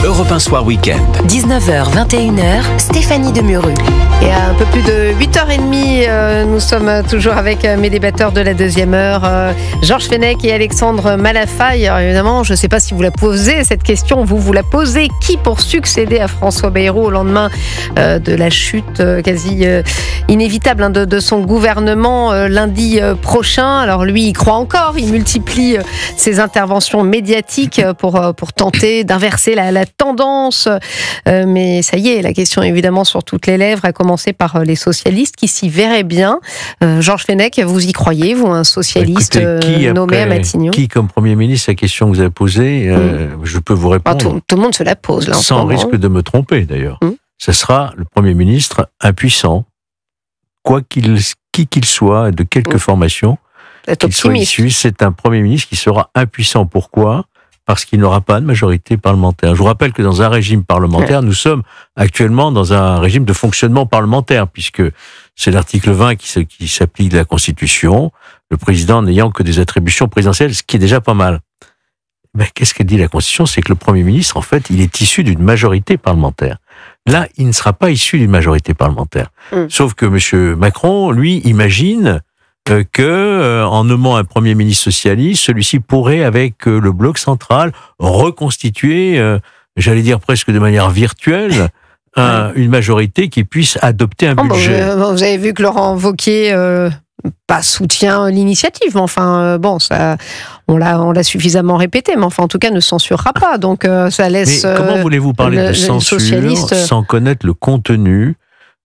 Europe 1 Soir Week-end. 19h, 21h, Stéphanie Demuru. Et à un peu plus de 8h30, nous sommes toujours avec mes débatteurs de la deuxième heure, Georges Fenech et Alexandre Malafaye. Alors évidemment, je ne sais pas si vous la posez, cette question, vous la posez. Qui pour succéder à François Bayrou au lendemain de la chute quasi inévitable de son gouvernement lundi prochain? Alors lui, il croit encore, il multiplie ses interventions médiatiques pour tenter d'inverser la tendance. Mais ça y est, la question est évidemment sur toutes les lèvres, à commencer par les socialistes qui s'y verraient bien. Georges Fenech, vous y croyez, vous, un socialiste nommé à Matignon? Qui comme Premier ministre, la question que vous avez posée, je peux vous répondre. Tout le monde se la pose, là, sans risque de me tromper, d'ailleurs. Ce sera le Premier ministre impuissant, qui qu'il soit, de quelque formation qu'il soit issu. C'est un Premier ministre qui sera impuissant. Pourquoi ? Parce qu'il n'aura pas de majorité parlementaire. Je vous rappelle que dans un régime parlementaire, nous sommes actuellement dans un régime de fonctionnement parlementaire, puisque c'est l'article 20 qui s'applique de la Constitution, le président n'ayant que des attributions présidentielles, ce qui est déjà pas mal. Mais qu'est-ce qu'elle dit la Constitution? C'est que le Premier ministre, en fait, il est issu d'une majorité parlementaire. Là, il ne sera pas issu d'une majorité parlementaire. Sauf que M. Macron, lui, imagine en nommant un Premier ministre socialiste, celui-ci pourrait, avec le bloc central, reconstituer, j'allais dire presque de manière virtuelle, une majorité qui puisse adopter un budget. Vous avez vu que Laurent Wauquiez pas soutient l'initiative, mais enfin, ça, on l'a suffisamment répété, mais enfin, en tout cas, ne censurera pas. Donc, ça laisse. Mais comment voulez-vous parler de censure sans connaître le contenu,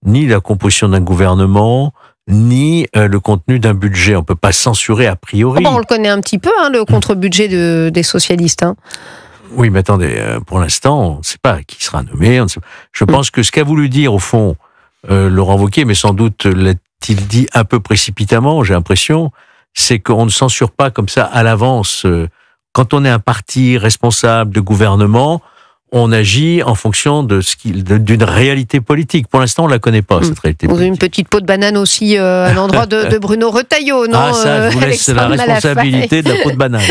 ni la composition d'un gouvernement, ni le contenu d'un budget? On ne peut pas censurer a priori. On le connaît un petit peu, le contre-budget des socialistes. Oui, mais attendez, pour l'instant, on ne sait pas qui sera nommé. Je pense que ce qu'a voulu dire, au fond, Laurent Wauquiez, mais sans doute l'a-t-il dit un peu précipitamment, j'ai l'impression, c'est qu'on ne censure pas comme ça à l'avance. Quand on est un parti responsable de gouvernement, on agit en fonction d'une réalité politique. Pour l'instant, on ne la connaît pas, cette réalité politique. Vous avez une petite peau de banane aussi à l'endroit de Bruno Retailleau, non? Ah, ça, je vous laisse la responsabilité de la peau de banane.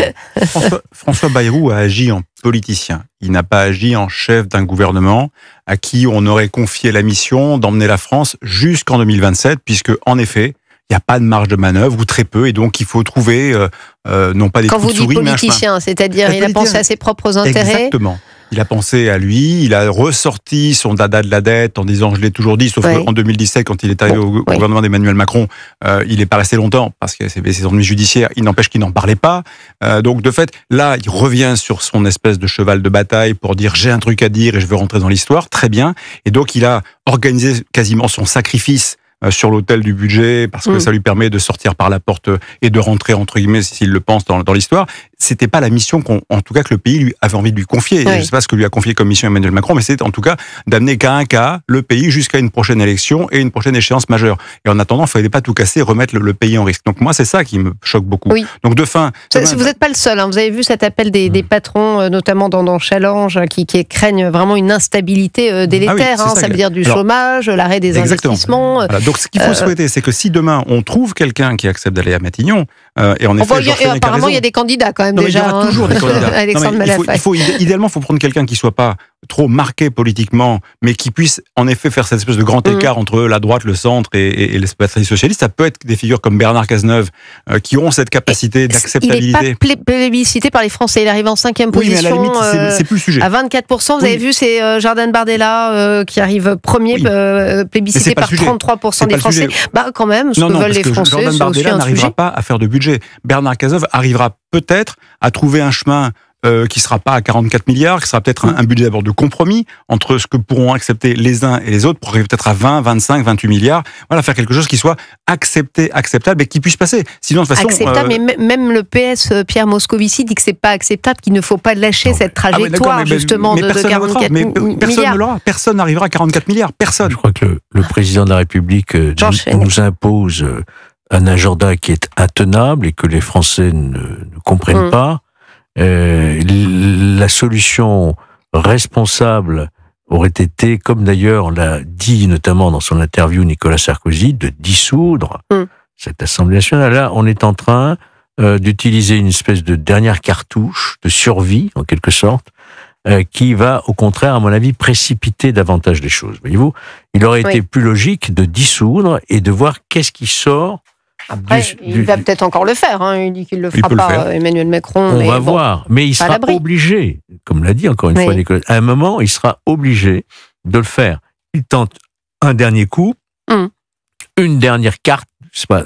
François Bayrou a agi en politicien. Il n'a pas agi en chef d'un gouvernement à qui on aurait confié la mission d'emmener la France jusqu'en 2027, puisque, en effet, il n'y a pas de marge de manœuvre, ou très peu, et donc il faut trouver, non pas des coups de souris, mais un chemin. Quand vous dites politicien, c'est-à-dire il a pensé à ses propres intérêts? Exactement. Il a pensé à lui, il a ressorti son dada de la dette en disant, je l'ai toujours dit, sauf qu'en 2017, quand il est arrivé au gouvernement d'Emmanuel Macron, il n'est pas resté longtemps parce qu'il y avait ses ennuis judiciaires, il n'empêche qu'il n'en parlait pas. Donc de fait, là, il revient sur son espèce de cheval de bataille pour dire, j'ai un truc à dire et je veux rentrer dans l'histoire, très bien. Et donc il a organisé quasiment son sacrifice sur l'autel du budget, parce que ça lui permet de sortir par la porte et de rentrer, entre guillemets, s'il le pense, dans l'histoire. C'était pas la mission en tout cas, que le pays lui avait envie de lui confier. Je sais pas ce que lui a confié comme mission Emmanuel Macron, mais c'est en tout cas d'amener cas à cas le pays jusqu'à une prochaine élection et une prochaine échéance majeure. Et en attendant, il fallait pas tout casser, remettre le pays en risque. Donc moi, c'est ça qui me choque beaucoup. Donc de fin... Vous n'êtes pas le seul, vous avez vu cet appel des patrons, notamment dans Challenge, qui craignent vraiment une instabilité délétère. Ça veut dire du chômage, l'arrêt des investissements. Voilà. Donc ce qu'il faut souhaiter, c'est que si demain on trouve quelqu'un qui accepte d'aller à Matignon, et en effet, apparemment il y a des candidats quand même déjà. Il y aura toujours des candidats. Alexandre Malafaye. Idéalement, il faut prendre quelqu'un qui soit pas trop marqué politiquement, mais qui puisse en effet faire cette espèce de grand écart entre la droite, le centre et les partis socialistes. Ça peut être des figures comme Bernard Cazeneuve qui ont cette capacité d'acceptabilité. Il n'est pas plébiscité par les Français. Il arrive en 5e position. Mais à la limite, c'est plus le sujet. À 24%, vous avez vu, c'est Jordan Bardella qui arrive premier, plébiscité par 33% des Français. Quand même, ce que veulent les Français, Jordan Bardella n'arrivera pas à faire de budget. Bernard Cazeneuve arrivera peut-être à trouver un chemin qui ne sera pas à 44 milliards, qui sera peut-être un budget d'abord de compromis entre ce que pourront accepter les uns et les autres, pour arriver peut-être à 20, 25, 28 milliards. Voilà, faire quelque chose qui soit acceptable et qui puisse passer. Sinon, de toute façon... Acceptable, mais même le PS, Pierre Moscovici, dit que c'est pas acceptable, qu'il ne faut pas lâcher cette trajectoire, justement, de 44 milliards. Personne n'arrivera à 44 milliards, personne. Je crois que le président de la République nous impose un agenda qui est intenable et que les Français ne comprennent pas. La solution responsable aurait été, comme d'ailleurs l'a dit notamment dans son interview Nicolas Sarkozy, de dissoudre cette Assemblée nationale. Là, on est en train d'utiliser une espèce de dernière cartouche de survie, en quelque sorte, qui va, au contraire, à mon avis, précipiter davantage les choses. Voyez-vous, il aurait été plus logique de dissoudre et de voir qu'est-ce qui sort. Après, il va peut-être encore le faire. Il dit qu'il ne le fera pas, Emmanuel Macron. On va voir. Mais il sera obligé, comme l'a dit encore une fois Nicolas, à un moment, il sera obligé de le faire. Il tente un dernier coup, une dernière carte, je sais pas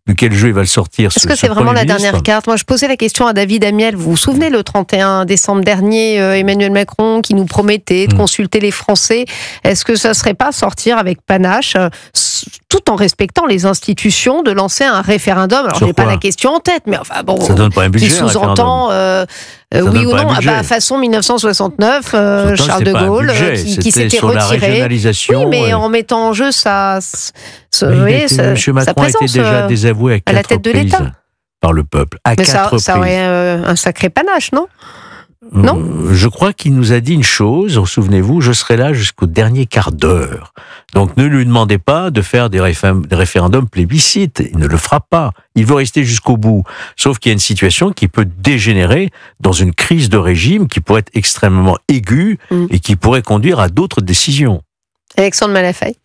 de quel jeu il va le sortir. Est-ce que c'est vraiment la dernière carte? Moi, je posais la question à David Amiel. Vous vous souvenez, le 31 décembre dernier, Emmanuel Macron qui nous promettait de consulter les Français. Est-ce que ça ne serait pas sortir avec panache, tout en respectant les institutions, de lancer un référendum? Alors, je n'ai pas la question en tête, mais enfin, bon, ça donne pas un budget, qui sous-entend oui ou non, façon 1969, Charles de Gaulle, qui s'était retiré. Oui, mais en mettant en jeu sa M. Macron présence était déjà désavoué à la tête de l'État par le peuple. Mais ça aurait un sacré panache, non? Non. Je crois qu'il nous a dit une chose, souvenez-vous, je serai là jusqu'au dernier quart d'heure. Donc ne lui demandez pas de faire des référendums plébiscites, il ne le fera pas. Il veut rester jusqu'au bout. Sauf qu'il y a une situation qui peut dégénérer dans une crise de régime qui pourrait être extrêmement aiguë et qui pourrait conduire à d'autres décisions. Alexandre Malafaye.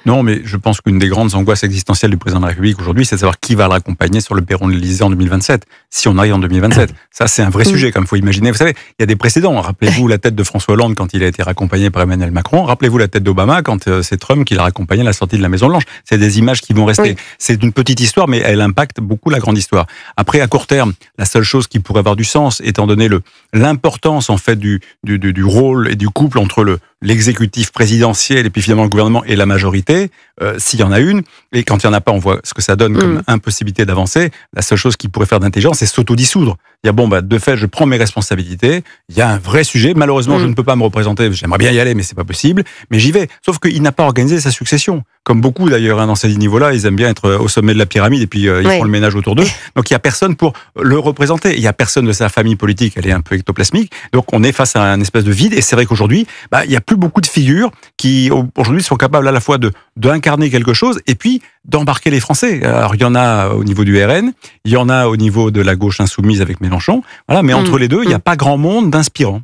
Non, mais je pense qu'une des grandes angoisses existentielles du président de la République aujourd'hui, c'est de savoir qui va le raccompagner sur le perron de l'Élysée en 2027, si on arrive en 2027. Ça, c'est un vrai sujet, comme il faut imaginer. Vous savez, il y a des précédents. Rappelez-vous la tête de François Hollande quand il a été raccompagné par Emmanuel Macron. Rappelez-vous la tête d'Obama quand c'est Trump qui l'a raccompagné à la sortie de la Maison-Blanche. C'est des images qui vont rester. C'est une petite histoire, mais elle impacte beaucoup la grande histoire. Après, à court terme, la seule chose qui pourrait avoir du sens, étant donné l'importance, en fait, du rôle et du couple entre l'exécutif présidentiel et puis finalement le gouvernement et la majorité, s'il y en a une, et quand il n'y en a pas, on voit ce que ça donne comme impossibilité d'avancer. La seule chose qui pourrait faire d'intelligence, c'est s'autodissoudre. Il y a de fait, je prends mes responsabilités, il y a un vrai sujet, malheureusement je ne peux pas me représenter, j'aimerais bien y aller, mais c'est pas possible, mais j'y vais. Sauf qu'il n'a pas organisé sa succession. Comme beaucoup d'ailleurs, dans ces niveaux-là, ils aiment bien être au sommet de la pyramide et puis ils font le ménage autour d'eux. Donc il n'y a personne pour le représenter. Il n'y a personne de sa famille politique, elle est un peu ectoplasmique. Donc on est face à un espèce de vide. Et c'est vrai qu'aujourd'hui, il n'y a plus beaucoup de figures qui aujourd'hui sont capables à la fois d'incarner quelque chose et puis d'embarquer les Français. Alors il y en a au niveau du RN, il y en a au niveau de la gauche insoumise avec Mélenchon. Voilà, mais entre les deux, il n'y a pas grand monde d'inspirants.